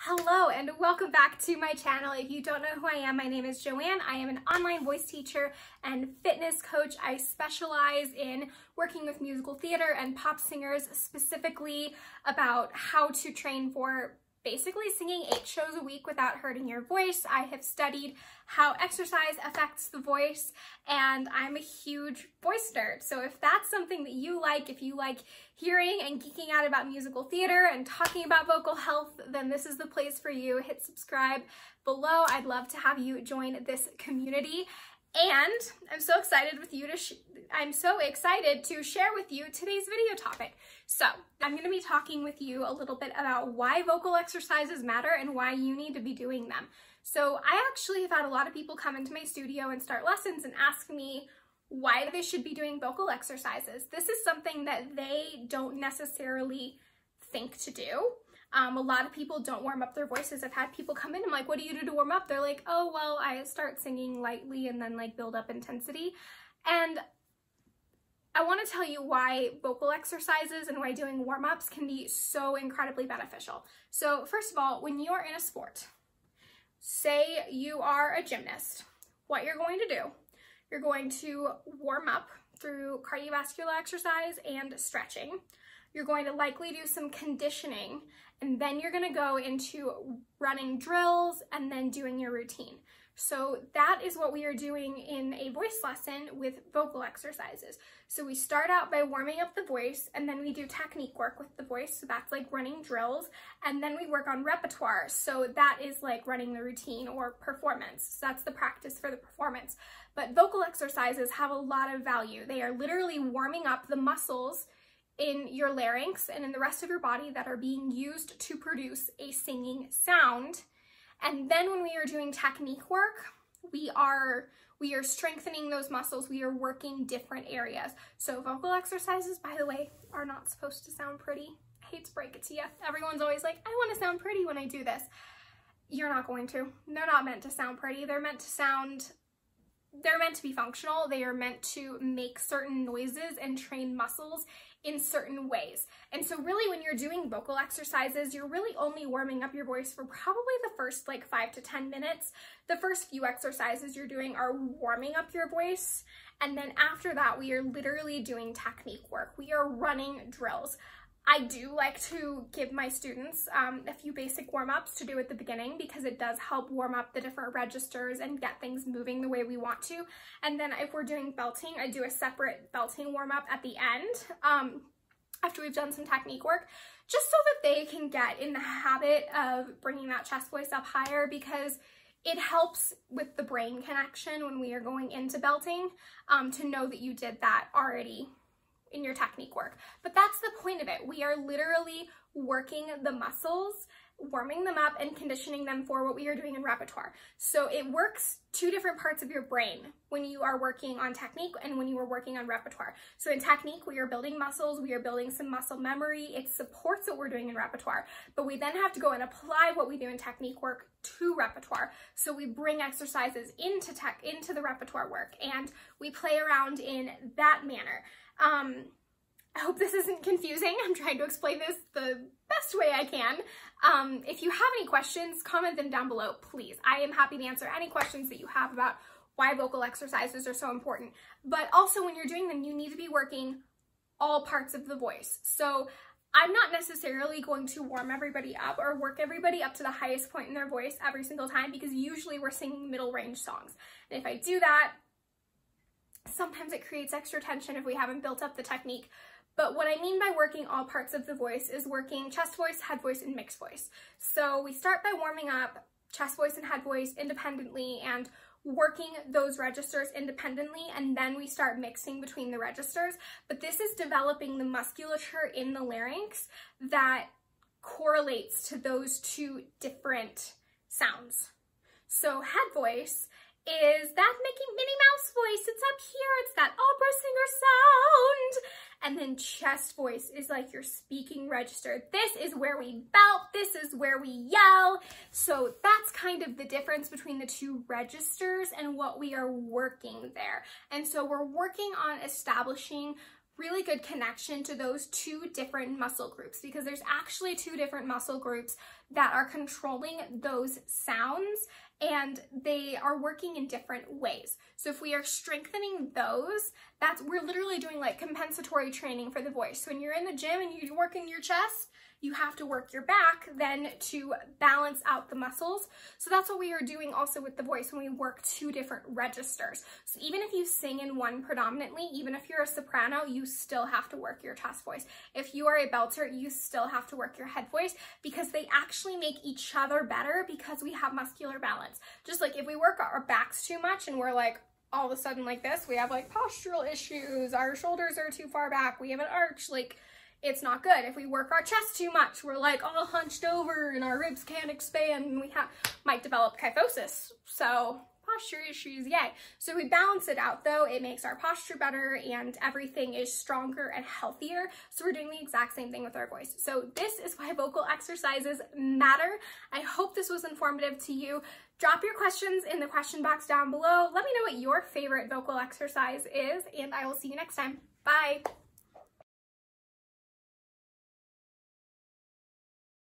Hello and welcome back to my channel. If you don't know who I am, my name is JoAnne. I am an online voice teacher and fitness coach. I specialize in working with musical theater and pop singers, specifically about how to train for basically singing 8 shows a week without hurting your voice. I have studied how exercise affects the voice, and I'm a huge voice nerd. So if that's something that you like, if you like hearing and geeking out about musical theater and talking about vocal health, then this is the place for you. Hit subscribe below. I'd love to have you join this community. And I'm so excited to share with you today's video topic. So I'm going to be talking with you a little bit about why vocal exercises matter and why you need to be doing them. So I actually have had a lot of people come into my studio and start lessons and ask me why they should be doing vocal exercises. This is something that they don't necessarily think to do. A lot of people don't warm up their voices. I've had people come in, I'm like, what do you do to warm up? They're like, oh, well, I start singing lightly and then like build up intensity. And I want to tell you why vocal exercises and why doing warm-ups can be so incredibly beneficial. So first of all, when you're in a sport, say you are a gymnast, what you're going to do, you're going to warm up through cardiovascular exercise and stretching. You're going to likely do some conditioning, and then you're going to go into running drills and then doing your routine. So that is what we are doing in a voice lesson with vocal exercises. So we start out by warming up the voice, and then we do technique work with the voice. So that's like running drills, and then we work on repertoire. So that is like running the routine or performance. So that's the practice for the performance. But vocal exercises have a lot of value. They are literally warming up the muscles in your larynx and in the rest of your body that are being used to produce a singing sound. And then when we are doing technique work, we are strengthening those muscles. We are working different areas. So vocal exercises, by the way, are not supposed to sound pretty. I hate to break it to you. Everyone's always like, I want to sound pretty when I do this. You're not going to. They're not meant to sound pretty. They're meant to be functional. They are meant to make certain noises and train muscles in certain ways. And so really when you're doing vocal exercises, you're really only warming up your voice for probably the first like 5 to 10 minutes. The first few exercises you're doing are warming up your voice. And then after that, we are literally doing technique work. We are running drills. I do like to give my students a few basic warm-ups to do at the beginning because it does help warm up the different registers and get things moving the way we want to. And then if we're doing belting, I do a separate belting warm-up at the end after we've done some technique work, just so that they can get in the habit of bringing that chest voice up higher, because it helps with the brain connection when we are going into belting to know that you did that already in your technique work. But that's the point of it. We are literally working the muscles, warming them up and conditioning them for what we are doing in repertoire. So it works 2 different parts of your brain when you are working on technique and when you are working on repertoire. So in technique, we are building muscles, we are building some muscle memory. It supports what we're doing in repertoire, but we then have to go and apply what we do in technique work to repertoire. So we bring exercises into the repertoire work, and we play around in that manner. I hope this isn't confusing. I'm trying to explain this the best way I can. If you have any questions, comment them down below, please. I am happy to answer any questions that you have about why vocal exercises are so important. But also when you're doing them, you need to be working all parts of the voice. So I'm not necessarily going to warm everybody up or work everybody up to the highest point in their voice every single time, because usually we're singing middle range songs. And if I do that, sometimes it creates extra tension if we haven't built up the technique. But what I mean by working all parts of the voice is working chest voice, head voice, and mixed voice. So we start by warming up chest voice and head voice independently and working those registers independently, and then we start mixing between the registers. But this is developing the musculature in the larynx that correlates to those 2 different sounds. So head voice is that Mickey Minnie Mouse voice. It's up here. It's that opera singer sound. And then chest voice is like your speaking register. This is where we belt. This is where we yell. So that's kind of the difference between the 2 registers and what we are working there. And so we're working on establishing really good connection to those two different muscle groups, because there's actually two different muscle groups that are controlling those sounds, and they are working in different ways. So if we are strengthening those, we're literally doing like compensatory training for the voice. So when you're in the gym and you're working your chest, you have to work your back then to balance out the muscles. So that's what we are doing also with the voice when we work two different registers. So even if you sing in one predominantly, even if you're a soprano, you still have to work your chest voice. If you are a belter, you still have to work your head voice, because they actually make each other better because we have muscular balance. Just like if we work our backs too much and we're like all of a sudden like this, we have like postural issues, our shoulders are too far back, we have an arch, like it's not good. If we work our chest too much, we're like all hunched over and our ribs can't expand, and we might develop kyphosis. So posture issues, yay. So we balance it out though, it makes our posture better and everything is stronger and healthier. So we're doing the exact same thing with our voice. So this is why vocal exercises matter. I hope this was informative to you. Drop your questions in the question box down below. Let me know what your favorite vocal exercise is, and I will see you next time. Bye.